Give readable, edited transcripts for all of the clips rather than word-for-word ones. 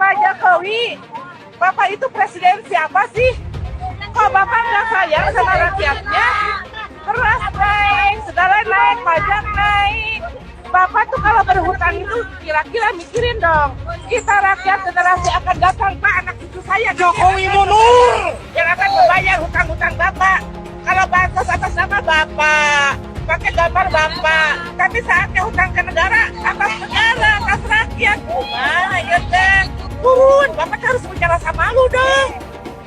Pak Jokowi, Bapak itu presiden siapa sih? Kok Bapak nggak sayang sama rakyatnya? Beras naik, segala naik, pajak naik. Bapak tuh kalau berhutang itu kira-kira mikirin dong. Kita rakyat generasi akan datang, Pak, anak cucu saya. Jokowi mundur! Yang akan membayar hutang-hutang Bapak. Kalau bansos atas nama Bapak, pakai gambar Bapak. Tapi saatnya hutang ke negara, atas negara, atas rakyat. Nah, ya deh. Turun, Bapak harus punya rasa malu dong.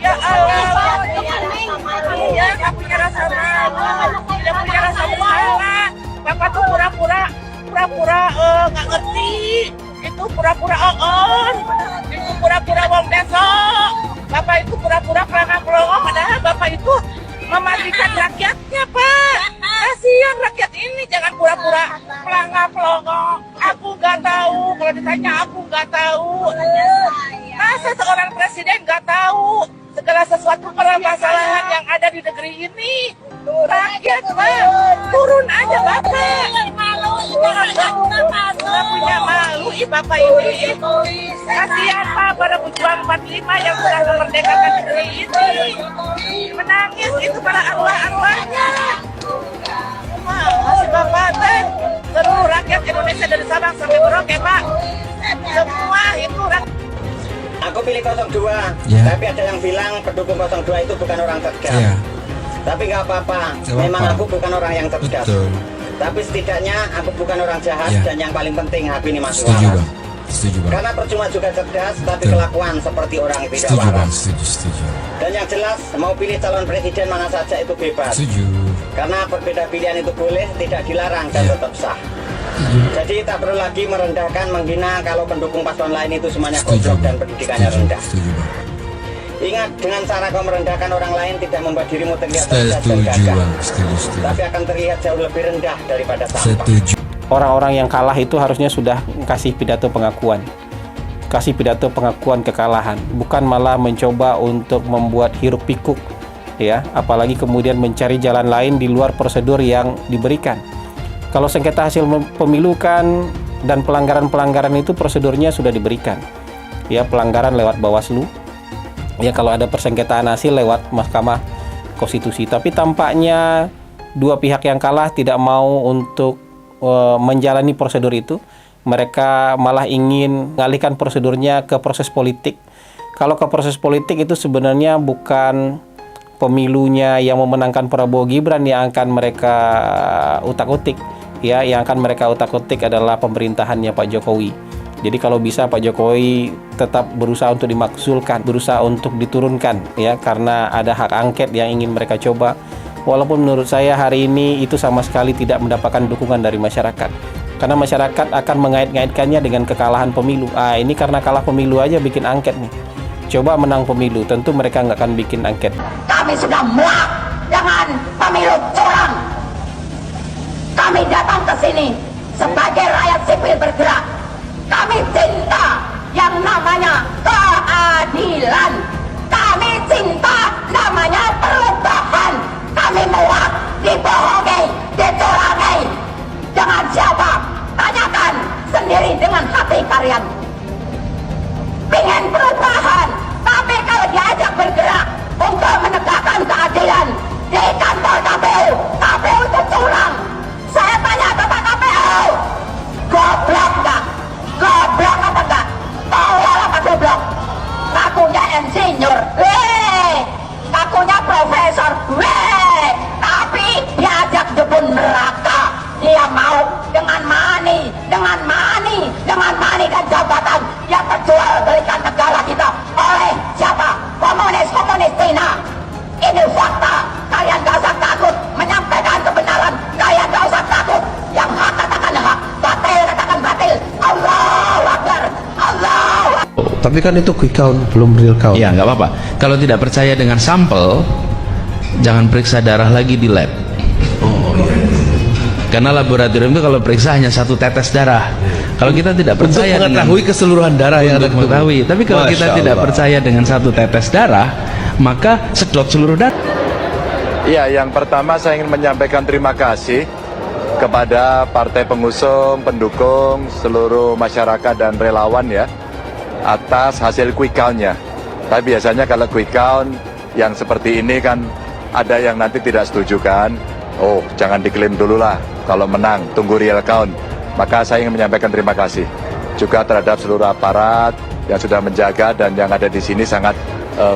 Ya Allah. Iya, nggak punya rasa malu. Tidak punya rasa bersalah. Bapak tuh pura-pura nggak ngerti. Itu pura-pura on. Itu pura-pura wong besok. Bapak itu pura-pura pelangak-pelongok, padahal Bapak itu mematikan rakyatnya, Pak. Kasihan rakyat ini, jangan pura-pura pelangak-pelongok. Aku nggak tahu, kalau ditanya aku nggak tahu. Masa seorang presiden nggak tahu segala sesuatu permasalahan yang ada di negeri ini? Rakyat, Pak, turun aja Bapak. Nggak punya malu, Bapak ini. Kasihan Pak, para pejuang 45 yang sudah memerdekakan negeri ini. Menangis itu para arwah-arwahnya. Masih Bapak, seluruh rakyat Indonesia dari Sabang sampai Merauke, Pak. Semua itu rakyat. Aku pilih 02, tapi ada yang bilang pendukung 02 itu bukan orang cerdas. Tapi nggak apa-apa, memang aku bukan orang yang cerdas. Betul. Tapi setidaknya aku bukan orang jahat dan yang paling penting hati ini masih Setuju, waras. Bang. Setuju, Bang. Karena percuma juga cerdas, tapi Betul. kelakuan seperti orang yang tidak Setuju, Bang. waras. Setuju. Dan yang jelas, mau pilih calon presiden mana saja itu bebas. Setuju. Karena berbeda pilihan itu boleh, tidak dilarang dan tetap sah. Jadi tak perlu lagi merendahkan, menghina kalau pendukung paslon lain itu semuanya goblok dan pendidikannya rendah. Setuju, Bang. Ingat, dengan cara kau merendahkan orang lain tidak membuat dirimu terlihat rendah dan Setuju, gagah, Bang. Setuju. tapi akan terlihat jauh lebih rendah daripada sampah. Setuju. Orang-orang yang kalah itu harusnya sudah kasih pidato pengakuan. Kasih pidato pengakuan kekalahan, bukan malah mencoba untuk membuat hiruk pikuk, ya, apalagi kemudian mencari jalan lain di luar prosedur yang diberikan. Kalau sengketa hasil pemilu kan dan pelanggaran-pelanggaran itu prosedurnya sudah diberikan. Ya, pelanggaran lewat Bawaslu. Ya, kalau ada persengketaan hasil lewat Mahkamah Konstitusi. Tapi tampaknya dua pihak yang kalah tidak mau untuk menjalani prosedur itu. Mereka malah ingin mengalihkan prosedurnya ke proses politik. Kalau ke proses politik itu sebenarnya bukan pemilunya yang memenangkan Prabowo Gibran yang akan mereka utak-utik. Ya, yang akan mereka utak-utik adalah pemerintahannya Pak Jokowi. Jadi kalau bisa Pak Jokowi tetap berusaha untuk dimakzulkan, berusaha untuk diturunkan, ya, karena ada hak angket yang ingin mereka coba. Walaupun menurut saya hari ini itu sama sekali tidak mendapatkan dukungan dari masyarakat. Karena masyarakat akan mengait-ngaitkannya dengan kekalahan pemilu. Ini karena kalah pemilu aja bikin angket nih. Coba menang pemilu, tentu mereka nggak akan bikin angket. Kami sudah muak dengan pemilu curang. Kami datang ke sini sebagai rakyat sipil bergerak. Kami cinta yang namanya keadilan. Kami cinta namanya perubahan. Kami muak dibohongi, dicurangi. Dengan siapa? Tanyakan sendiri dengan hati kalian. Pengen perubahan, tapi kalau diajak bergerak untuk menegakkan keadilan di kantor KPU, KPU itu curang. Saya tanya kepada KPU, goblok enggak? Goblok apa enggak? Tolol apa goblok? Ngakunya insinyur, ngakunya profesor, tapi diajak jebun neraka. Dia mau dengan money dan jabatan yang terjual belikan negara kita oleh siapa? Komunis Cina. Ini fakta. Kalian gak usah takut menyampaikan kebenaran. Kalian gak usah takut. Yang hak katakan hak, batil katakan batil. Allahu Akbar. Allahu Akbar. Tapi kan itu quick count, belum real count. Ya, nggak apa-apa. Kalau tidak percaya dengan sampel, jangan periksa darah lagi di lab. Karena laboratorium itu kalau periksa hanya satu tetes darah. Kalau kita tidak percaya untuk mengetahui keseluruhan darah yang ada untuk mengetahui, tapi kalau kita tidak percaya dengan satu tetes darah, maka sedot seluruh darah. Ya, yang pertama saya ingin menyampaikan terima kasih kepada partai pengusung, pendukung, seluruh masyarakat dan relawan ya, atas hasil quick count-nya. Tapi biasanya kalau quick count yang seperti ini kan ada yang nanti tidak setuju kan. Oh, jangan diklaim dulu lah. Kalau menang, tunggu real count. Maka saya ingin menyampaikan terima kasih juga terhadap seluruh aparat yang sudah menjaga dan yang ada di sini sangat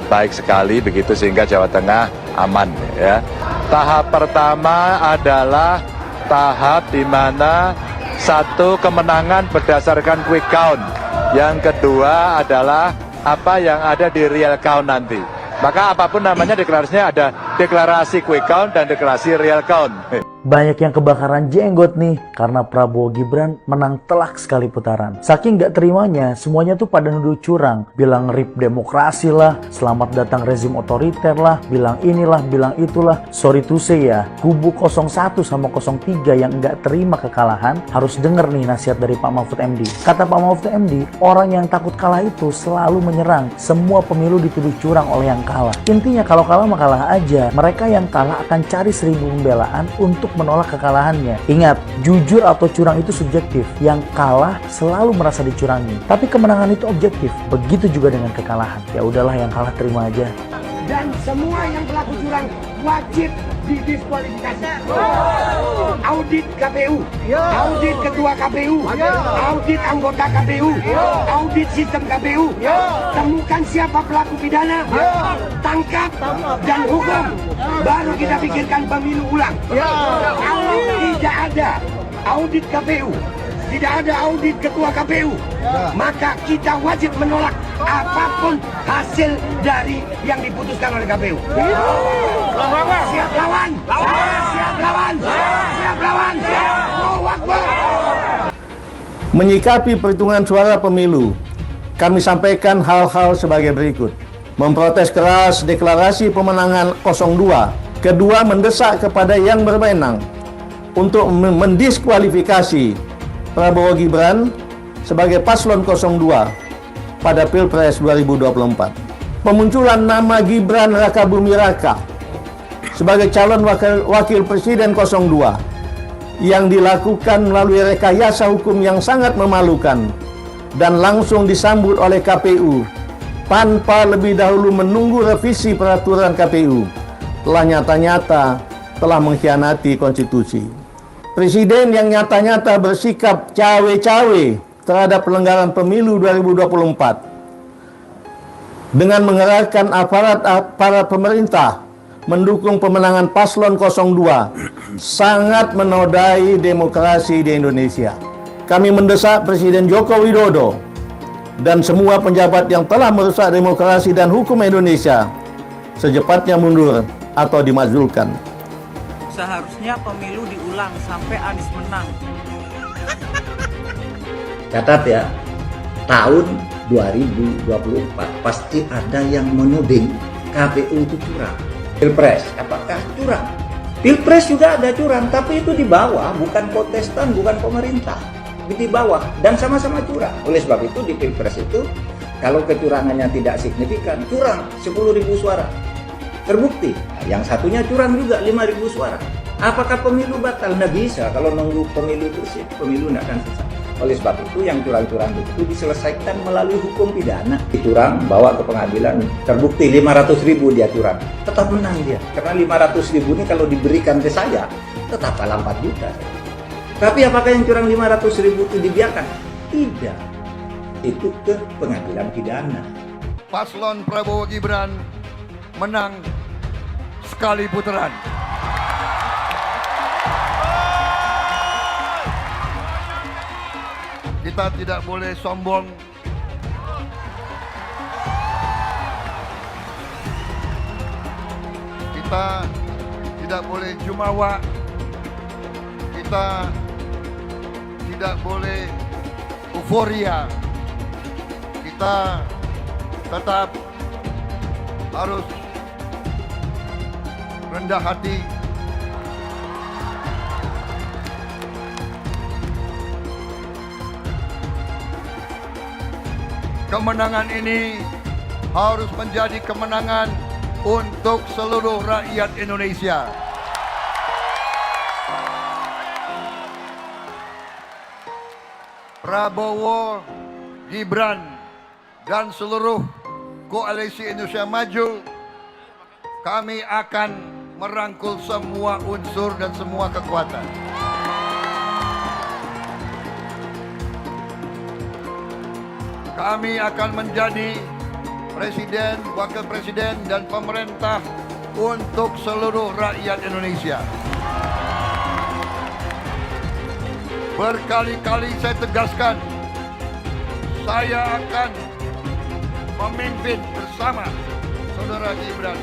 baik sekali begitu sehingga Jawa Tengah aman ya. Tahap pertama adalah tahap di mana satu kemenangan berdasarkan quick count. Yang kedua adalah apa yang ada di real count nanti. Maka apapun namanya deklarasinya ada deklarasi quick count dan deklarasi real count. Banyak yang kebakaran jenggot nih karena Prabowo Gibran menang telak sekali putaran. Saking gak terimanya, semuanya tuh pada nuduh curang. Bilang rip demokrasi lah, selamat datang rezim otoriter lah, bilang inilah, bilang itulah. Sorry to say ya, kubu 01 sama 03 yang gak terima kekalahan harus denger nih nasihat dari Pak Mahfud MD. Kata Pak Mahfud MD, orang yang takut kalah itu selalu menyerang. Semua pemilu dituduh curang oleh yang kalah. Intinya kalau kalah mah kalah aja. Mereka yang kalah akan cari 1000 pembelaan untuk menolak kekalahannya. Ingat, jujur atau curang itu subjektif. Yang kalah selalu merasa dicurangi. Tapi kemenangan itu objektif. Begitu juga dengan kekalahan. Ya udahlah, yang kalah terima aja. Dan semua yang pelaku curang wajib didiskualifikasi. Audit KPU, audit ketua KPU, audit anggota KPU, audit sistem KPU. Temukan siapa pelaku pidana, tangkap dan hukum. Baru kita pikirkan pemilu ulang. Kalau tidak ada audit KPU, tidak ada audit ketua KPU, maka kita wajib menolak apapun hasil dari yang diputuskan oleh KPU. Siap lawan, siap lawan, siap lawan, Allahu Akbar. Menyikapi perhitungan suara pemilu, kami sampaikan hal-hal sebagai berikut. Memprotes keras deklarasi pemenangan 02. Kedua, mendesak kepada yang berwenang untuk mendiskualifikasi Prabowo Gibran sebagai paslon 02 pada Pilpres 2024. Pemunculan nama Gibran Rakabumi Raka sebagai calon wakil presiden 02 yang dilakukan melalui rekayasa hukum yang sangat memalukan dan langsung disambut oleh KPU tanpa lebih dahulu menunggu revisi peraturan KPU telah nyata-nyata telah mengkhianati konstitusi. Presiden yang nyata-nyata bersikap cawe-cawe terhadap pelanggaran pemilu 2024 dengan mengerahkan aparat pemerintah mendukung pemenangan paslon 02 sangat menodai demokrasi di Indonesia. Kami mendesak Presiden Joko Widodo dan semua penjabat yang telah merusak demokrasi dan hukum Indonesia secepatnya mundur atau dimakzulkan. Seharusnya pemilu diulang sampai Anies menang. Catat ya, tahun 2024 pasti ada yang menuding KPU itu curang. Pilpres, apakah curang? Pilpres juga ada curang, tapi itu di bawah, bukan kontestan, bukan pemerintah. Di bawah, dan sama-sama curang. Oleh sebab itu di Pilpres itu, kalau kecurangannya tidak signifikan, curang 10.000 suara. Terbukti, yang satunya curang juga 5.000 suara. Apakah pemilu batal? Nggak bisa, kalau nunggu pemilu bersih, pemilu nggak akan selesai. Oleh sebab itu yang curang-curang itu diselesaikan melalui hukum pidana. Curang, bawa ke pengadilan, terbukti 500.000 dia curang, tetap menang dia. Karena 500.000 ini kalau diberikan ke saya, tetap kalah 4 juta. Tapi apakah yang curang 500.000 itu dibiarkan? Tidak. Itu ke pengadilan pidana. Paslon Prabowo Gibran menang sekali putaran. Kita tidak boleh sombong. Kita tidak boleh jumawa. Kita tidak boleh euforia. Kita tetap harus rendah hati. Kemenangan ini harus menjadi kemenangan untuk seluruh rakyat Indonesia. Prabowo Gibran dan seluruh Koalisi Indonesia Maju, kami akan merangkul semua unsur dan semua kekuatan. Kami akan menjadi presiden, wakil presiden, dan pemerintah untuk seluruh rakyat Indonesia. Berkali-kali saya tegaskan, saya akan memimpin bersama Saudara Gibran,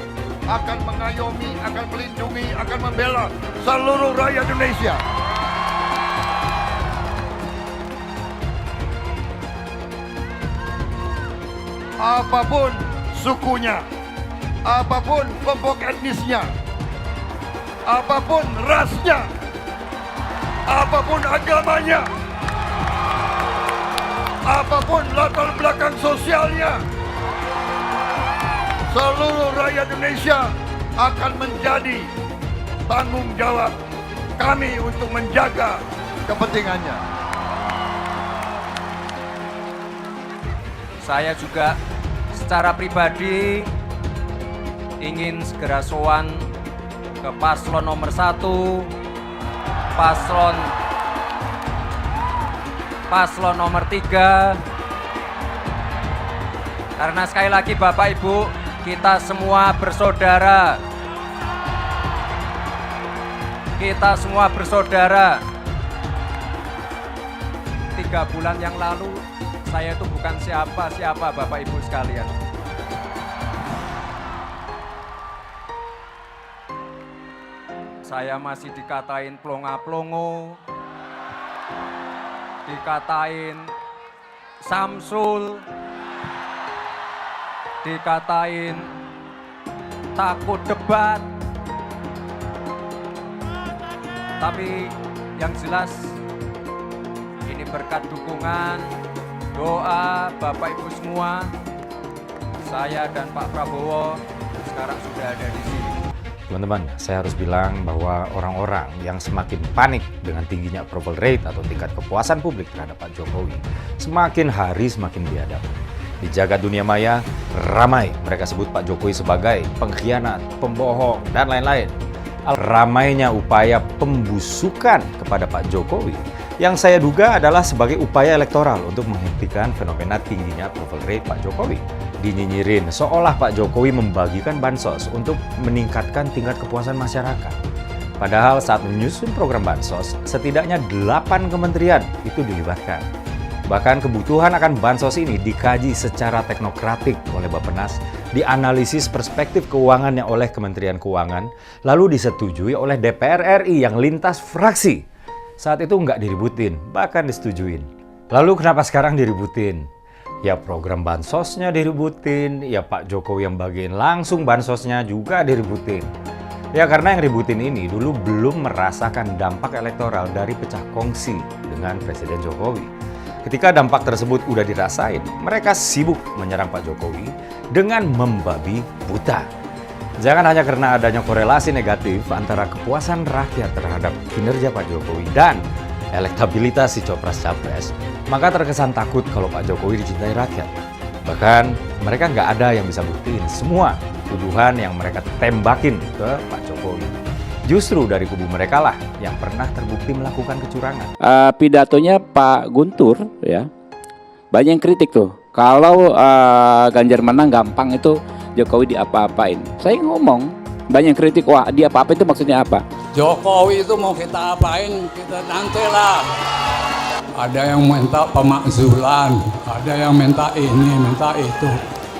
akan mengayomi, akan melindungi, akan membela seluruh rakyat Indonesia. Apapun sukunya, apapun kelompok etnisnya, apapun rasnya, apapun agamanya, apapun latar belakang sosialnya, seluruh rakyat Indonesia akan menjadi tanggung jawab kami untuk menjaga kepentingannya. Saya juga secara pribadi ingin segera sowan ke paslon nomor 1, paslon nomor 3, karena sekali lagi Bapak Ibu, kita semua bersaudara. Kita semua bersaudara. 3 bulan yang lalu, saya itu bukan siapa-siapa Bapak Ibu sekalian. Saya masih dikatain plonga-plongo, dikatain Samsul, dikatain takut debat. Tapi yang jelas ini berkat dukungan, doa Bapak Ibu semua, saya dan Pak Prabowo sekarang sudah ada di sini. Teman-teman, saya harus bilang bahwa orang-orang yang semakin panik dengan tingginya approval rate atau tingkat kepuasan publik terhadap Pak Jokowi, semakin hari semakin biadab. Di jagat dunia maya, ramai mereka sebut Pak Jokowi sebagai pengkhianat, pembohong, dan lain-lain. Ramainya upaya pembusukan kepada Pak Jokowi yang saya duga adalah sebagai upaya elektoral untuk menghentikan fenomena tingginya approval rate Pak Jokowi. Dinyinyirin seolah Pak Jokowi membagikan bansos untuk meningkatkan tingkat kepuasan masyarakat. Padahal saat menyusun program bansos, setidaknya 8 kementerian itu dilibatkan. Bahkan kebutuhan akan bansos ini dikaji secara teknokratik oleh Bappenas, dianalisis perspektif keuangannya oleh Kementerian Keuangan, lalu disetujui oleh DPR RI yang lintas fraksi. Saat itu nggak diributin, bahkan disetujuin. Lalu kenapa sekarang diributin? Ya program bansosnya diributin, ya Pak Jokowi yang bagiin langsung bansosnya juga diributin. Ya karena yang ributin ini dulu belum merasakan dampak elektoral dari pecah kongsi dengan Presiden Jokowi. Ketika dampak tersebut udah dirasain, mereka sibuk menyerang Pak Jokowi dengan membabi buta. Jangan hanya karena adanya korelasi negatif antara kepuasan rakyat terhadap kinerja Pak Jokowi dan elektabilitas si Copras-Capres, maka terkesan takut kalau Pak Jokowi dicintai rakyat. Bahkan mereka nggak ada yang bisa buktiin semua tuduhan yang mereka tembakin ke Pak Jokowi. Justru dari kubu mereka lah yang pernah terbukti melakukan kecurangan. Pidatonya Pak Guntur ya, banyak yang kritik tuh. Kalau Ganjar menang gampang itu Jokowi diapa-apain. Saya ngomong, banyak yang kritik, wah dia apa-apa itu maksudnya apa? Jokowi itu mau kita apain, kita nantilah. Ada yang minta pemakzulan, ada yang minta ini, minta itu.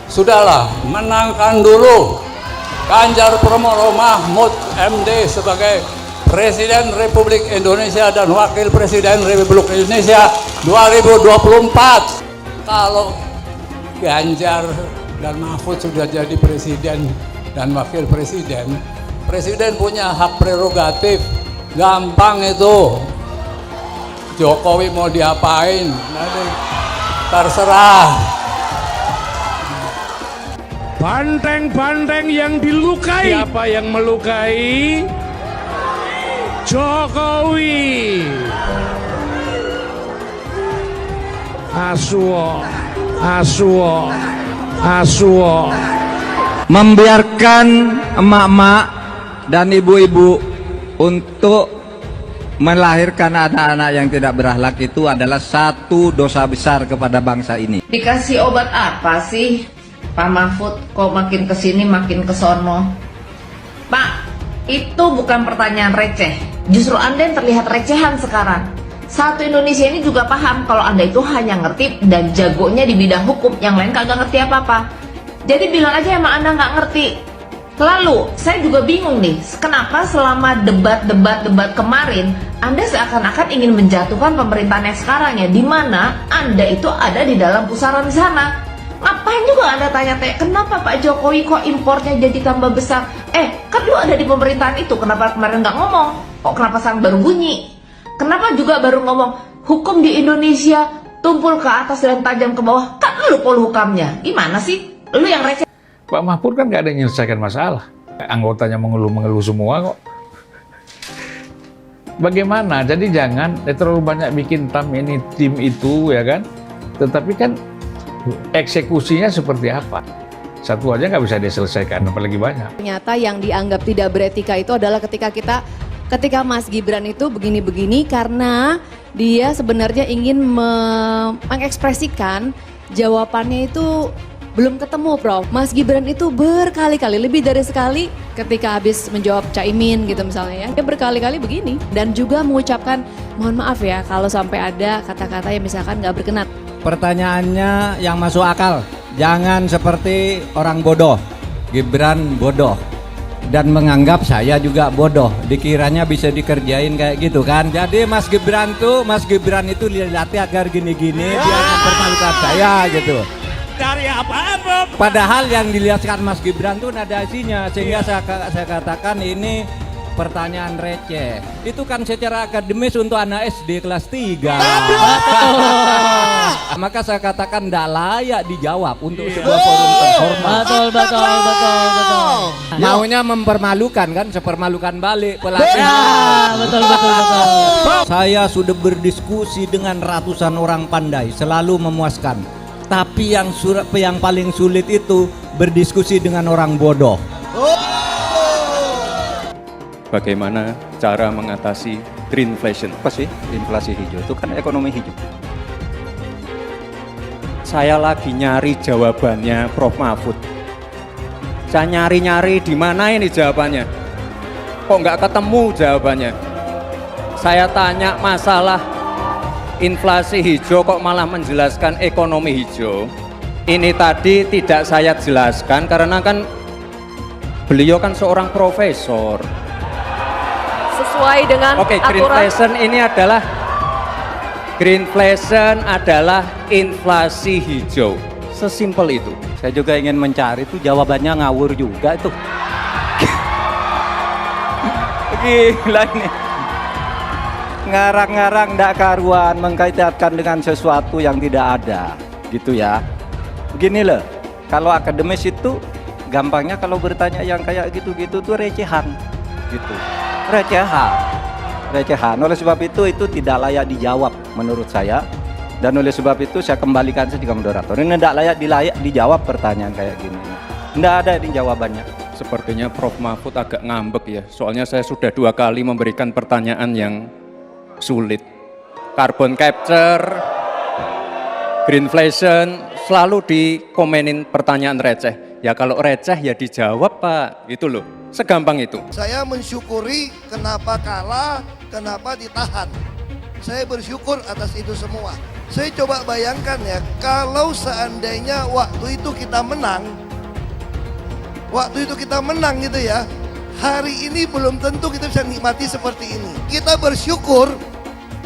Sudahlah, menangkan dulu Ganjar Pranowo Mahfud MD sebagai Presiden Republik Indonesia dan Wakil Presiden Republik Indonesia 2024. Kalau Ganjar dan Mahfud sudah jadi Presiden dan Wakil Presiden, Presiden punya hak prerogatif, gampang itu. Jokowi mau diapain, nanti terserah. Banteng-banteng yang dilukai. Siapa yang melukai? Jokowi. Aswo. Asuo. Membiarkan emak-emak dan ibu-ibu untuk melahirkan anak-anak yang tidak berakhlak itu adalah satu dosa besar kepada bangsa ini. Dikasih obat apa sih Pak Mahfud, kok makin kesini makin kesono? Pak, itu bukan pertanyaan receh. Justru Anda yang terlihat recehan sekarang. Satu Indonesia ini juga paham kalau Anda itu hanya ngerti dan jagonya di bidang hukum, yang lain kagak ngerti apa-apa. Jadi bilang aja emang Anda nggak ngerti. Lalu, saya juga bingung nih, kenapa selama debat kemarin, Anda seakan-akan ingin menjatuhkan pemerintahan yang sekarang ya, di mana Anda itu ada di dalam pusaran sana. Ngapain juga Anda tanya-tanya, kenapa Pak Jokowi kok impornya jadi tambah besar? Kan lu ada di pemerintahan itu, kenapa kemarin nggak ngomong? Kok kenapa sekarang baru bunyi? Kenapa juga baru ngomong, hukum di Indonesia tumpul ke atas dan tajam ke bawah? Kan lu polhukamnya, gimana sih? Lu yang receh. Pak Mahfud kan nggak ada yang menyelesaikan masalah. Anggotanya mengeluh-mengeluh semua kok. Bagaimana? Jadi jangan terlalu banyak bikin tim itu ya kan. Tetapi kan eksekusinya seperti apa? Satu aja nggak bisa diselesaikan, apalagi banyak. Ternyata yang dianggap tidak beretika itu adalah ketika Mas Gibran itu begini-begini karena dia sebenarnya ingin mengekspresikan jawabannya itu belum ketemu, Prof. Mas Gibran itu berkali-kali, lebih dari sekali ketika habis menjawab Caimin gitu misalnya ya. Dia berkali-kali begini dan juga mengucapkan mohon maaf ya kalau sampai ada kata-kata yang misalkan nggak berkenan. Pertanyaannya yang masuk akal, jangan seperti orang bodoh. Gibran bodoh dan menganggap saya juga bodoh, dikiranya bisa dikerjain kayak gitu kan. Jadi Mas Gibran itu dilatih agar gini-gini biar mempermalukan saya gitu. Dari apa? Padahal yang dilihatkan Mas Gibran tuh nada isinya, sehingga saya katakan ini pertanyaan receh. Itu kan secara akademis untuk anak SD kelas 3. Maka saya katakan tidak layak dijawab untuk sebuah forum terhormat. Betul. Maunya mempermalukan kan, sepermalukan balik pelatih. Betul. Saya sudah berdiskusi dengan ratusan orang pandai, selalu memuaskan. Tapi yang paling sulit itu berdiskusi dengan orang bodoh. Bagaimana cara mengatasi greenflation? Apa sih inflasi hijau? Itu kan ekonomi hijau. Saya lagi nyari jawabannya Prof. Mahfud. Saya nyari-nyari di mana ini jawabannya. Kok nggak ketemu jawabannya? Saya tanya masalah inflasi hijau kok malah menjelaskan ekonomi hijau. Ini tadi tidak saya jelaskan karena kan beliau kan seorang profesor. Sesuai dengan aturan. Greenflation adalah inflasi hijau. Sesimpel itu. Saya juga ingin mencari itu jawabannya ngawur juga itu. Gila ini. Ngarang-ngarang ndak karuan, mengkaitkan dengan sesuatu yang tidak ada gitu ya. Begini loh, kalau akademis itu gampangnya kalau bertanya yang kayak gitu-gitu tuh recehan gitu. Recehan. Oleh sebab itu tidak layak dijawab menurut saya. Dan oleh sebab itu saya kembalikan saja ke moderator. Ini tidak layak dijawab pertanyaan kayak gini. Tidak ada ini jawabannya. Sepertinya Prof. Mahfud agak ngambek ya. Soalnya saya sudah 2 kali memberikan pertanyaan yang sulit. Carbon capture, greenflation, selalu dikomenin pertanyaan receh. Ya kalau receh ya dijawab Pak, gitu loh. Segampang itu. Saya mensyukuri kenapa kalah, kenapa ditahan. Saya bersyukur atas itu semua. Saya coba bayangkan ya, kalau seandainya waktu itu kita menang gitu ya, hari ini belum tentu kita bisa nikmati seperti ini. Kita bersyukur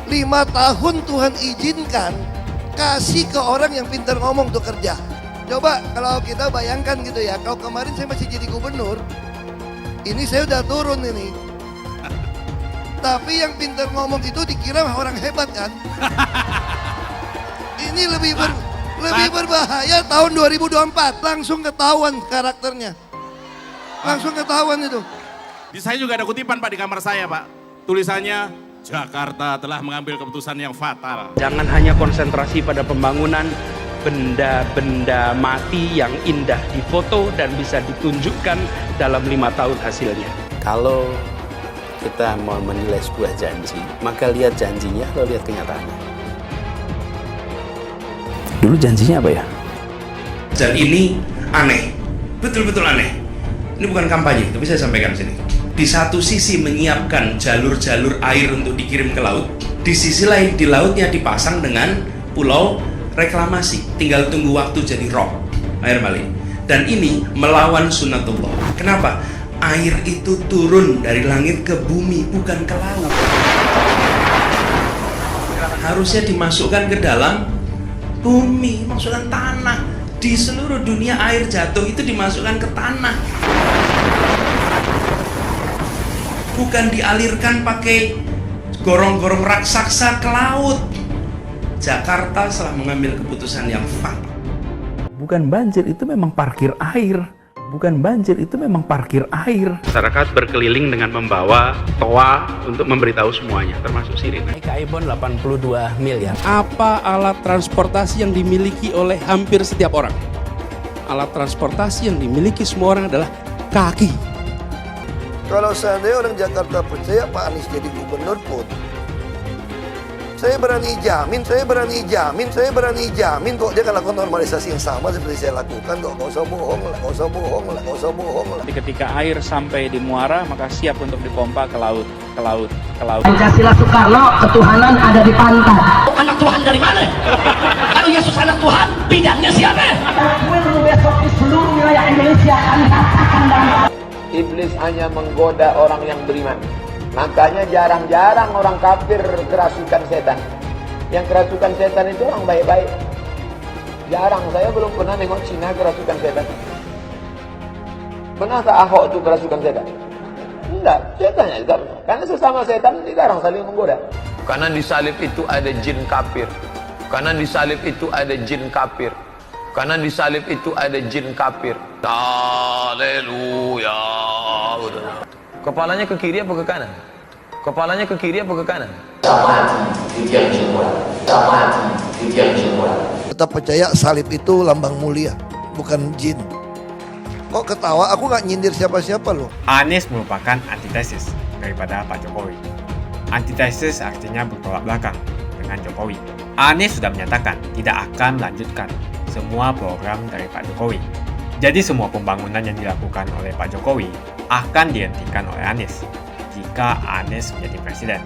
5 tahun Tuhan izinkan kasih ke orang yang pintar ngomong untuk kerja. Coba kalau kita bayangkan gitu ya, kalau kemarin saya masih jadi gubernur, ini saya udah turun ini. Tapi yang pintar ngomong itu dikira orang hebat kan? Ini lebih berbahaya tahun 2024, langsung ketahuan karakternya. Langsung ketahuan itu. Di saya juga ada kutipan Pak di kamar saya Pak. Tulisannya, Jakarta telah mengambil keputusan yang fatal. Jangan hanya konsentrasi pada pembangunan, benda-benda mati yang indah difoto dan bisa ditunjukkan dalam 5 tahun hasilnya. Kalau kita mau menilai sebuah janji, maka lihat janjinya, lalu lihat kenyataannya. Dulu janjinya apa ya? Dan ini aneh, betul-betul aneh. Ini bukan kampanye, tapi saya sampaikan sini. Di satu sisi menyiapkan jalur-jalur air untuk dikirim ke laut, di sisi lain di lautnya dipasang dengan pulau reklamasi, tinggal tunggu waktu jadi rob, air balik. Dan ini melawan sunatullah. Kenapa? Air itu turun dari langit ke bumi, bukan ke laut. Harusnya dimasukkan ke dalam bumi, masukkan tanah. Di seluruh dunia air jatuh itu dimasukkan ke tanah, bukan dialirkan pakai gorong-gorong raksasa ke laut. Jakarta telah mengambil keputusan yang fatal. Bukan banjir, itu memang parkir air. Bukan banjir, itu memang parkir air. Masyarakat berkeliling dengan membawa toa untuk memberitahu semuanya, termasuk sirine. KAI-BON 82 miliar. Apa alat transportasi yang dimiliki oleh hampir setiap orang? Alat transportasi yang dimiliki semua orang adalah kaki. Kalau seandainya orang Jakarta percaya Pak Anies jadi gubernur pun, saya berani jamin kok dia akan lakukan normalisasi yang sama seperti saya lakukan kok. Gak usah bohong lah. Ketika air sampai di muara, maka siap untuk dipompa ke laut. Pancasila Soekarno, ketuhanan ada di pantai. Anak Tuhan dari mana? Kalau Yesus anak Tuhan, bidangnya siapa? Besok di seluruh wilayah Indonesia akan katakan dan Iblis hanya menggoda orang yang beriman. Makanya jarang-jarang orang kafir kerasukan setan. Yang kerasukan setan itu orang baik-baik. Jarang, saya belum pernah nengok Cina kerasukan setan. Pernah tak Ahok itu kerasukan setan? Enggak, setannya juga. Karena sesama setan dilarang saling menggoda. Karena di salib itu ada jin kafir. Karena di salib itu ada jin kafir. Karena di salib itu ada jin kafir. Haleluya. Kepalanya ke kiri apa ke kanan? Kepalanya ke kiri apa ke kanan? Tetap percaya salib itu lambang mulia, bukan jin. Kok ketawa? Aku nggak nyindir siapa-siapa loh. Anies merupakan antitesis daripada Pak Jokowi. Antitesis artinya bertolak belakang dengan Jokowi. Anies sudah menyatakan tidak akan melanjutkan semua program dari Pak Jokowi. Jadi semua pembangunan yang dilakukan oleh Pak Jokowi akan dihentikan oleh Anies jika Anies menjadi presiden.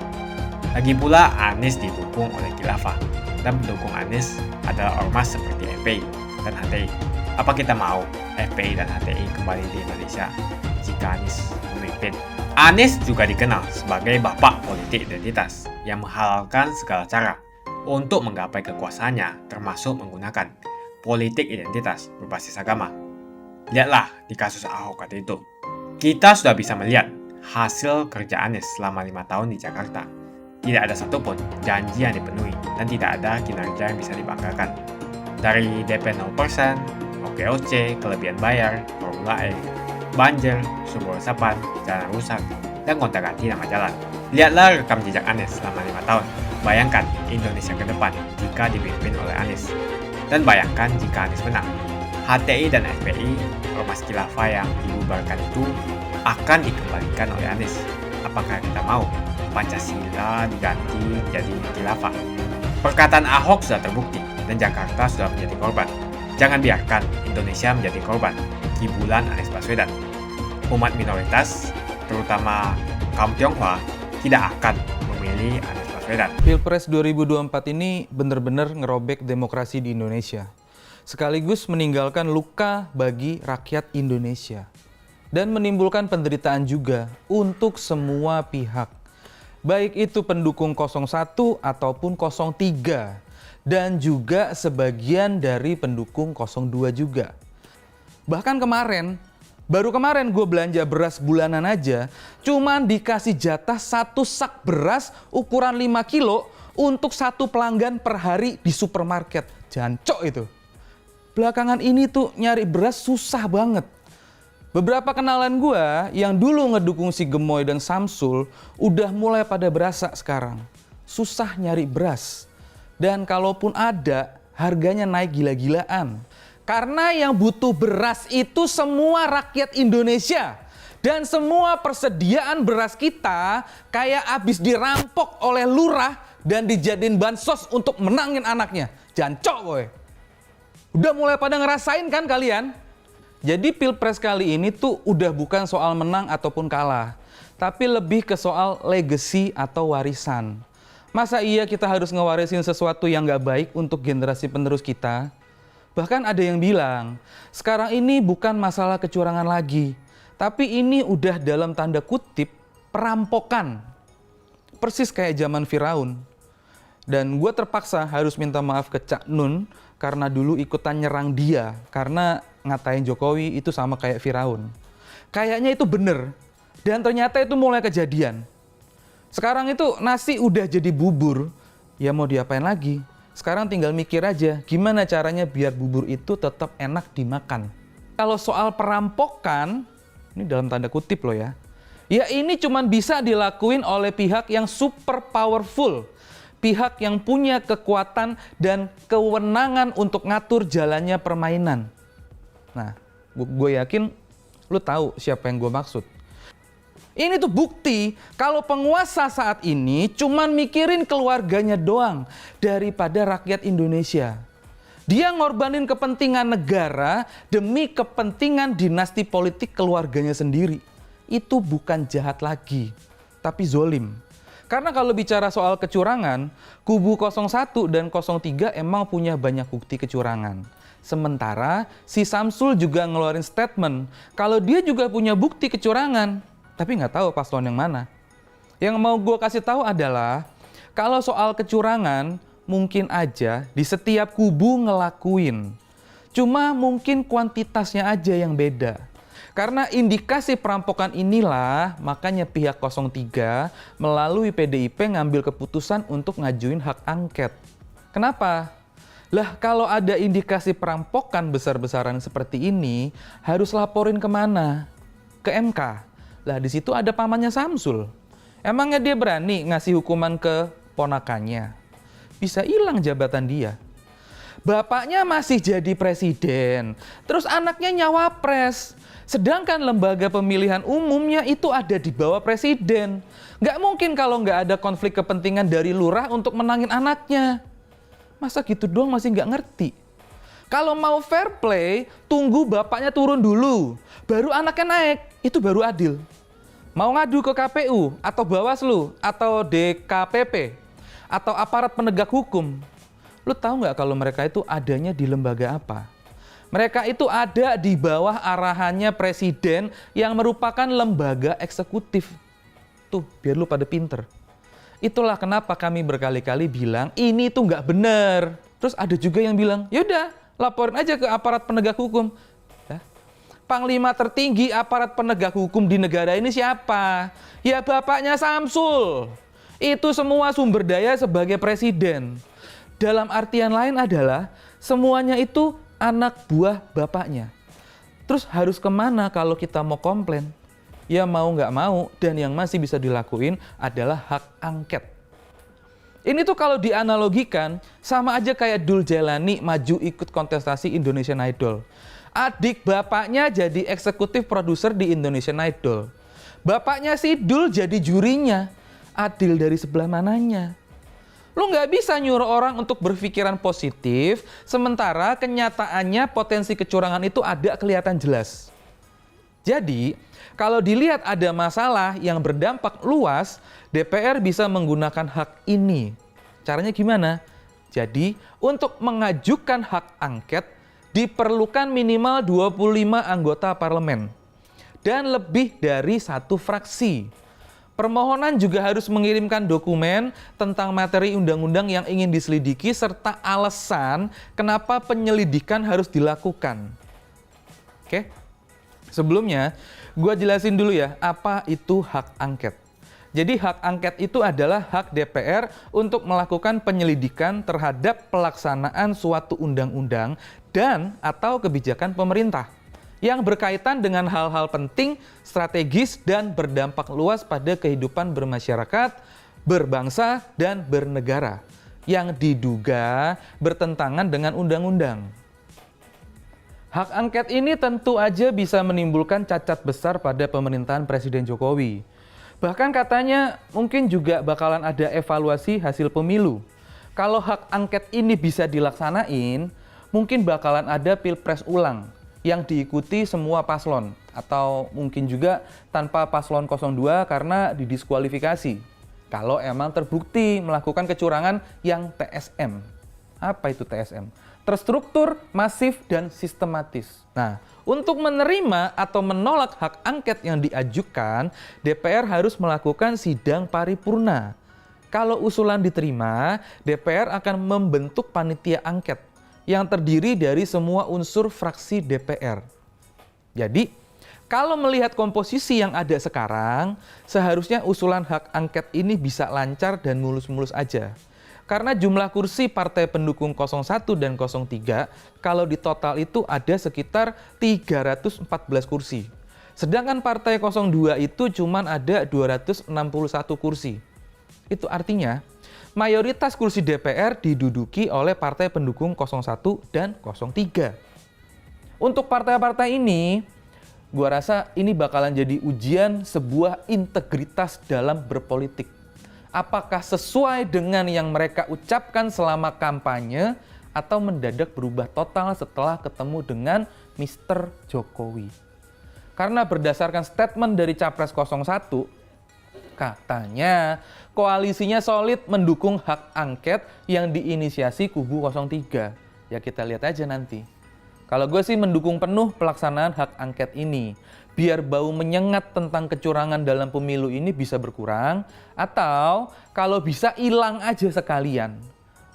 Lagi pula Anies didukung oleh khilafah dan pendukung Anies adalah ormas seperti FPI dan HTI. Apa kita mau FPI dan HTI kembali di Indonesia jika Anies memimpin? Anies juga dikenal sebagai bapak politik identitas yang menghalalkan segala cara untuk menggapai kekuasaannya, termasuk menggunakan politik identitas berbasis agama. Lihatlah di kasus Ahok waktu itu. Kita sudah bisa melihat hasil kerja Anies selama 5 tahun di Jakarta. Tidak ada satupun janji yang dipenuhi dan tidak ada kinerja yang bisa dibanggakan. Dari DP 0%, OKOC, kelebihan bayar, Formula E, banjir, sumber resapan, jalan rusak, dan gonta-ganti nama jalan. Lihatlah rekam jejak Anies selama 5 tahun. Bayangkan Indonesia ke depan jika dipimpin oleh Anies. Dan bayangkan jika Anies menang. HTI dan FPI, ormas khilafah yang dibubarkan itu akan dikembalikan oleh Anies. Apakah kita mau Pancasila diganti jadi khilafah? Perkataan Ahok sudah terbukti dan Jakarta sudah menjadi korban. Jangan biarkan Indonesia menjadi korban kibulan Anies Baswedan. Umat minoritas, terutama kaum Tionghoa, tidak akan memilih Anies Baswedan. Pilpres 2024 ini benar-benar ngerobek demokrasi di Indonesia. Sekaligus meninggalkan luka bagi rakyat Indonesia. Dan menimbulkan penderitaan juga untuk semua pihak. Baik itu pendukung 01 ataupun 03. Dan juga sebagian dari pendukung 02 juga. Bahkan baru kemarin gue belanja beras bulanan aja, cuman dikasih jatah 1 sak beras ukuran 5 kilo untuk 1 pelanggan per hari di supermarket. Jancok itu. Belakangan ini tuh nyari beras susah banget. Beberapa kenalan gue yang dulu ngedukung si Gemoy dan Samsul udah mulai pada berasa sekarang. Susah nyari beras. Dan kalaupun ada, harganya naik gila-gilaan. Karena yang butuh beras itu semua rakyat Indonesia. Dan semua persediaan beras kita kayak habis dirampok oleh lurah dan dijadiin bansos untuk menangin anaknya. Jancok boy. Udah mulai pada ngerasain kan kalian? Jadi pilpres kali ini tuh udah bukan soal menang ataupun kalah. Tapi lebih ke soal legacy atau warisan. Masa iya kita harus ngewarisin sesuatu yang gak baik untuk generasi penerus kita? Bahkan ada yang bilang, sekarang ini bukan masalah kecurangan lagi. Tapi ini udah dalam tanda kutip perampokan. Persis kayak zaman Firaun. Dan gue terpaksa harus minta maaf ke Cak Nun karena dulu ikutan nyerang dia. Karena ngatain Jokowi itu sama kayak Firaun. Kayaknya itu bener. Dan ternyata itu mulai kejadian. Sekarang itu nasi udah jadi bubur. Ya mau diapain lagi? Sekarang tinggal mikir aja gimana caranya biar bubur itu tetap enak dimakan. Kalau soal perampokan, ini dalam tanda kutip loh ya. Ya ini cuman bisa dilakuin oleh pihak yang super powerful. Pihak yang punya kekuatan dan kewenangan untuk ngatur jalannya permainan. Nah, gue yakin lu tahu siapa yang gue maksud. Ini tuh bukti kalau penguasa saat ini cuman mikirin keluarganya doang daripada rakyat Indonesia. Dia ngorbanin kepentingan negara demi kepentingan dinasti politik keluarganya sendiri. Itu bukan jahat lagi, tapi zolim. Karena kalau bicara soal kecurangan, kubu 01 dan 03 emang punya banyak bukti kecurangan. Sementara si Samsul juga ngeluarin statement kalau dia juga punya bukti kecurangan, tapi nggak tahu paslon yang mana. Yang mau gue kasih tahu adalah kalau soal kecurangan mungkin aja di setiap kubu ngelakuin. Cuma mungkin kuantitasnya aja yang beda. Karena indikasi perampokan inilah makanya pihak 03 melalui PDIP ngambil keputusan untuk ngajuin hak angket. Kenapa? Lah kalau ada indikasi perampokan besar-besaran seperti ini harus laporin kemana? Ke MK. Lah di situ ada pamannya Samsul. Emangnya dia berani ngasih hukuman ke ponakannya? Bisa hilang jabatan dia. Bapaknya masih jadi presiden, terus anaknya nyawapres. Sedangkan lembaga pemilihan umumnya itu ada di bawah presiden. Nggak mungkin kalau nggak ada konflik kepentingan dari lurah untuk menangin anaknya. Masa gitu doang masih nggak ngerti? Kalau mau fair play, tunggu bapaknya turun dulu, baru anaknya naik, itu baru adil. Mau ngadu ke KPU, atau Bawaslu, atau DKPP, atau aparat penegak hukum, lu tahu nggak kalau mereka itu adanya di lembaga apa? Mereka itu ada di bawah arahannya presiden yang merupakan lembaga eksekutif. Tuh, biar lu pada pinter. Itulah kenapa kami berkali-kali bilang ini tuh nggak bener. Terus ada juga yang bilang, yaudah laporin aja ke aparat penegak hukum. Ya. Panglima tertinggi aparat penegak hukum di negara ini siapa? Ya bapaknya Samsul. Itu semua sumber daya sebagai presiden. Dalam artian lain adalah semuanya itu anak buah bapaknya. Terus harus kemana kalau kita mau komplain? Ya mau nggak mau, dan yang masih bisa dilakuin adalah hak angket. Ini tuh kalau dianalogikan sama aja kayak Dul Jailani maju ikut kontestasi Indonesian Idol. Adik bapaknya jadi eksekutif produser di Indonesian Idol. Bapaknya si Dul jadi jurinya. Adil dari sebelah mananya? Lu nggak bisa nyuruh orang untuk berpikiran positif, sementara kenyataannya potensi kecurangan itu ada kelihatan jelas. Jadi, kalau dilihat ada masalah yang berdampak luas, DPR bisa menggunakan hak ini. Caranya gimana? Jadi, untuk mengajukan hak angket, diperlukan minimal 25 anggota parlemen. Dan lebih dari 1 fraksi. Permohonan juga harus mengirimkan dokumen tentang materi undang-undang yang ingin diselidiki serta alasan kenapa penyelidikan harus dilakukan. Oke? Sebelumnya, gue jelasin dulu ya, apa itu hak angket. Jadi hak angket itu adalah hak DPR untuk melakukan penyelidikan terhadap pelaksanaan suatu undang-undang dan atau kebijakan pemerintah yang berkaitan dengan hal-hal penting, strategis, dan berdampak luas pada kehidupan bermasyarakat, berbangsa, dan bernegara. yang diduga bertentangan dengan undang-undang. Hak angket ini tentu aja bisa menimbulkan cacat besar pada pemerintahan Presiden Jokowi. Bahkan katanya mungkin juga bakalan ada evaluasi hasil pemilu. Kalau hak angket ini bisa dilaksanain, mungkin bakalan ada pilpres ulang yang diikuti semua paslon. Atau mungkin juga tanpa paslon 02 karena didiskualifikasi. Kalau emang terbukti melakukan kecurangan yang TSM. Apa itu TSM? Terstruktur, masif, dan sistematis. Nah, untuk menerima atau menolak hak angket yang diajukan, DPR harus melakukan sidang paripurna. Kalau usulan diterima, DPR akan membentuk panitia angket yang terdiri dari semua unsur fraksi DPR. Jadi, kalau melihat komposisi yang ada sekarang, seharusnya usulan hak angket ini bisa lancar dan mulus-mulus aja. Karena jumlah kursi partai pendukung 01 dan 03, kalau di total itu ada sekitar 314 kursi. Sedangkan partai 02 itu cuma ada 261 kursi. Itu artinya mayoritas kursi DPR diduduki oleh partai pendukung 01 dan 03. Untuk partai-partai ini, gua rasa ini bakalan jadi ujian sebuah integritas dalam berpolitik. Apakah sesuai dengan yang mereka ucapkan selama kampanye atau mendadak berubah total setelah ketemu dengan Mr. Jokowi. Karena berdasarkan statement dari Capres 01, katanya koalisinya solid mendukung hak angket yang diinisiasi kubu 03. Ya kita lihat aja nanti. Kalau gue sih mendukung penuh pelaksanaan hak angket ini. Biar bau menyengat tentang kecurangan dalam pemilu ini bisa berkurang. Atau kalau bisa hilang aja sekalian.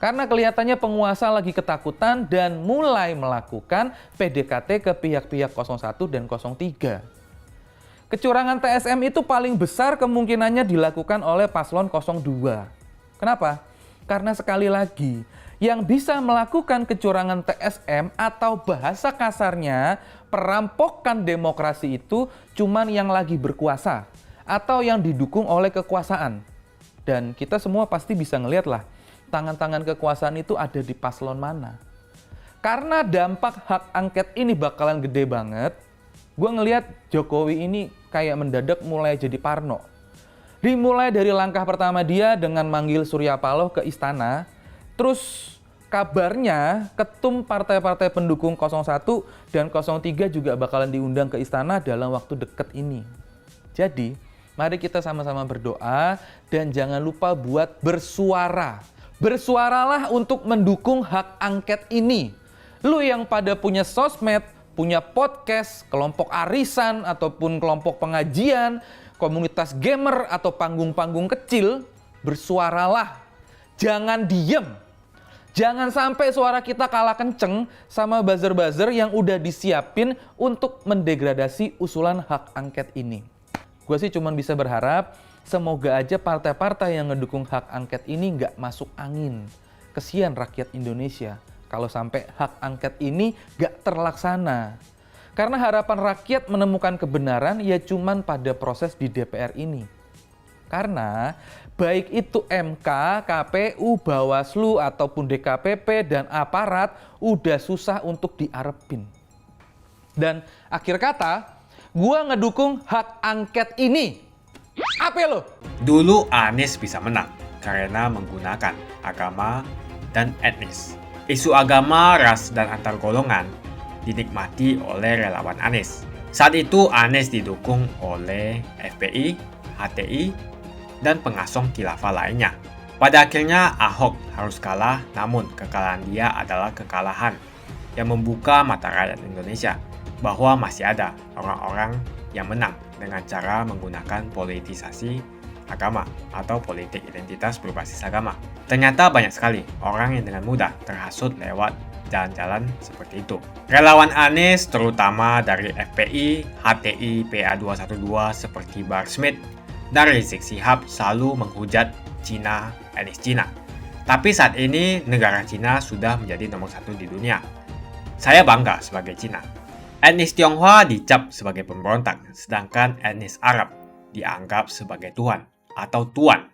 Karena kelihatannya penguasa lagi ketakutan dan mulai melakukan PDKT ke pihak-pihak 01 dan 03. Kecurangan TSM itu paling besar kemungkinannya dilakukan oleh paslon 02. Kenapa? Karena sekali lagi, yang bisa melakukan kecurangan TSM atau bahasa kasarnya perampokan demokrasi itu cuman yang lagi berkuasa atau yang didukung oleh kekuasaan. Dan kita semua pasti bisa ngeliat lah, tangan-tangan kekuasaan itu ada di paslon mana. Karena dampak hak angket ini bakalan gede banget, gue ngeliat Jokowi ini kayak mendadak mulai jadi parno. Dimulai dari langkah pertama dia dengan manggil Surya Paloh ke istana, terus kabarnya ketum partai-partai pendukung 01 dan 03 juga bakalan diundang ke istana dalam waktu dekat ini. Jadi, mari kita sama-sama berdoa dan jangan lupa buat bersuara. Bersuaralah untuk mendukung hak angket ini. Lu yang pada punya sosmed, punya podcast, kelompok arisan ataupun kelompok pengajian, komunitas gamer atau panggung-panggung kecil, bersuaralah. Jangan diem. Jangan sampai suara kita kalah kenceng sama buzzer-buzzer yang udah disiapin untuk mendegradasi usulan hak angket ini. Gue sih cuma bisa berharap semoga aja partai-partai yang ngedukung hak angket ini nggak masuk angin. Kesian rakyat Indonesia kalau sampai hak angket ini nggak terlaksana. Karena harapan rakyat menemukan kebenaran ya cuman pada proses di DPR ini. Karena baik itu MK, KPU, Bawaslu, ataupun DKPP dan aparat udah susah untuk diarepin. Dan akhir kata, gua ngedukung hak angket ini. Apa lo? Dulu Anies bisa menang karena menggunakan agama dan etnis. Isu agama, ras, dan antar golongan dinikmati oleh relawan Anies. Saat itu Anies didukung oleh FPI, HTI, dan pengasong khilafah lainnya. Pada akhirnya Ahok harus kalah, namun kekalahan dia adalah kekalahan yang membuka mata rakyat Indonesia bahwa masih ada orang-orang yang menang dengan cara menggunakan politisasi agama atau politik identitas berbasis agama. Ternyata banyak sekali orang yang dengan mudah terhasut lewat jalan-jalan seperti itu. Relawan Anies terutama dari FPI, HTI, PA212 seperti Bar Smith dan Rizik Syihab selalu menghujat Cina, etnis Cina. Tapi saat ini negara Cina sudah menjadi nomor 1 di dunia. Saya bangga sebagai Cina. Etnis Tionghoa dicap sebagai pemberontak, sedangkan etnis Arab dianggap sebagai Tuhan atau Tuan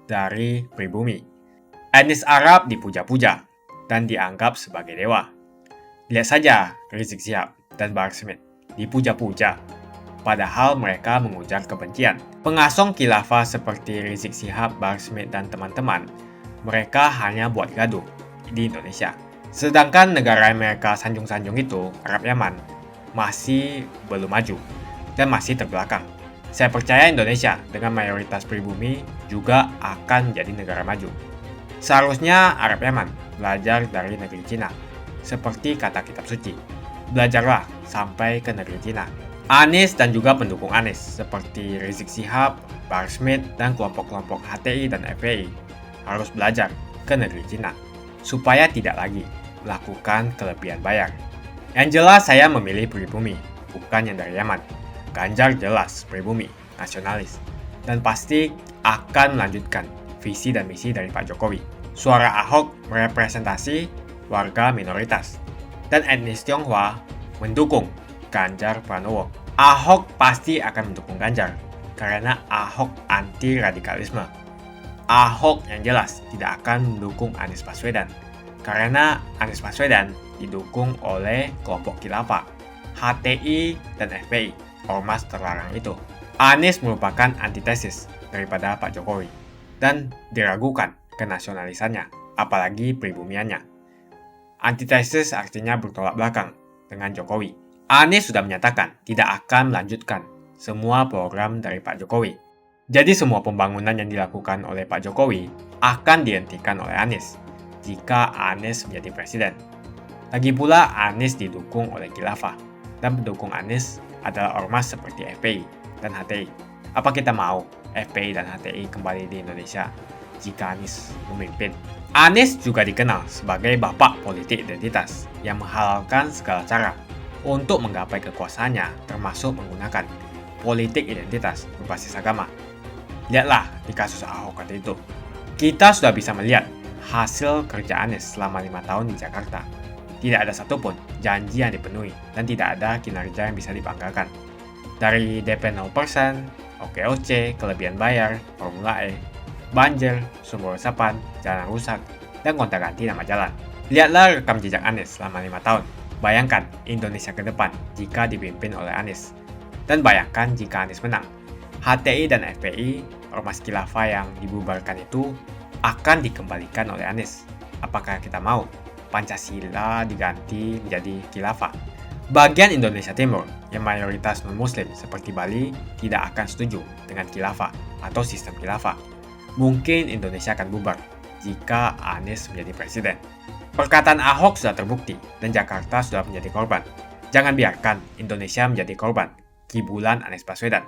dari pribumi. Etnis Arab dipuja-puja dan dianggap sebagai dewa. Lihat saja Rizik Syihab dan Bahar Smith dipuja-puja, padahal mereka mengujar kebencian. Pengasong khilafah seperti Rizik Syihab, Bahar Smith, dan teman-teman, mereka hanya buat gaduh di Indonesia. Sedangkan negara yang mereka sanjung-sanjung itu, Arab Yaman, masih belum maju dan masih terbelakang. Saya percaya Indonesia dengan mayoritas pribumi juga akan menjadi negara maju. Seharusnya Arab Yaman belajar dari negeri Cina. Seperti kata kitab suci, belajarlah sampai ke negeri Cina. Anies dan juga pendukung Anies seperti Rizik Syihab, Bahar Smith, dan kelompok-kelompok HTI dan FPI harus belajar ke negeri Cina supaya tidak lagi melakukan kelebihan bayar. Yang jelas saya memilih pribumi, bukan yang dari Yaman. Ganjar jelas pribumi, nasionalis, dan pasti akan melanjutkan visi dan misi dari Pak Jokowi. Suara Ahok merepresentasi warga minoritas, dan etnis Tionghoa mendukung Ganjar Pranowo. Ahok pasti akan mendukung Ganjar, karena Ahok anti radikalisme. Ahok yang jelas tidak akan mendukung Anies Baswedan, karena Anies Baswedan didukung oleh kelompok khilafah, HTI, dan FPI, ormas terlarang itu. Anies merupakan antitesis daripada Pak Jokowi, dan diragukan kenasionalisannya, apalagi pribumiannya. Antitesis artinya bertolak belakang dengan Jokowi. Anies sudah menyatakan tidak akan melanjutkan semua program dari Pak Jokowi. Jadi semua pembangunan yang dilakukan oleh Pak Jokowi akan dihentikan oleh Anies jika Anies menjadi presiden. Lagi pula Anies didukung oleh khilafah, dan pendukung Anies adalah ormas seperti FPI dan HTI. Apa kita mau FPI dan HTI kembali di Indonesia jika Anies memimpin? Anies juga dikenal sebagai bapak politik identitas yang menghalalkan segala cara untuk menggapai kekuasaannya, termasuk menggunakan politik identitas berbasis agama. Lihatlah di kasus Ahok kali itu. Kita sudah bisa melihat hasil kerja Anies selama 5 tahun di Jakarta. Tidak ada satupun janji yang dipenuhi dan tidak ada kinerja yang bisa dibanggakan. Dari DP 0%, OKOC, kelebihan bayar, Formula E, banjir, sumber resapan, jalan rusak, dan gonta-ganti nama jalan. Lihatlah rekam jejak Anies selama 5 tahun. Bayangkan Indonesia ke depan jika dipimpin oleh Anies. Dan bayangkan jika Anies menang. HTI dan FPI, ormas khilafah yang dibubarkan itu, akan dikembalikan oleh Anies. Apakah kita mau Pancasila diganti menjadi khilafah? Bagian Indonesia Timur yang mayoritas non-muslim seperti Bali tidak akan setuju dengan khilafah atau sistem khilafah. Mungkin Indonesia akan bubar jika Anies menjadi presiden. Perkataan Ahok sudah terbukti dan Jakarta sudah menjadi korban. Jangan biarkan Indonesia menjadi korban kibulan Anies Baswedan.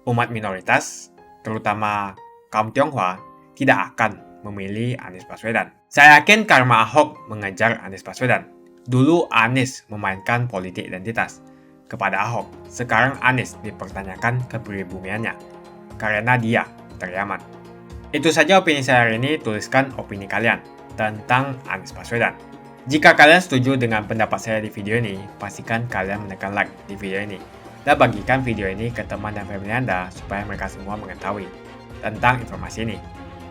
Umat minoritas, terutama kaum Tionghoa, tidak akan memilih Anies Baswedan. Saya yakin karma Ahok mengejar Anies Baswedan. Dulu Anies memainkan politik identitas kepada Ahok. Sekarang Anies dipertanyakan kepribumiannya karena dia dari Yaman. Itu saja opini saya hari ini. Tuliskan opini kalian tentang Anies Baswedan. Jika kalian setuju dengan pendapat saya di video ini, pastikan kalian menekan like di video ini dan bagikan video ini ke teman dan family Anda supaya mereka semua mengetahui tentang informasi ini.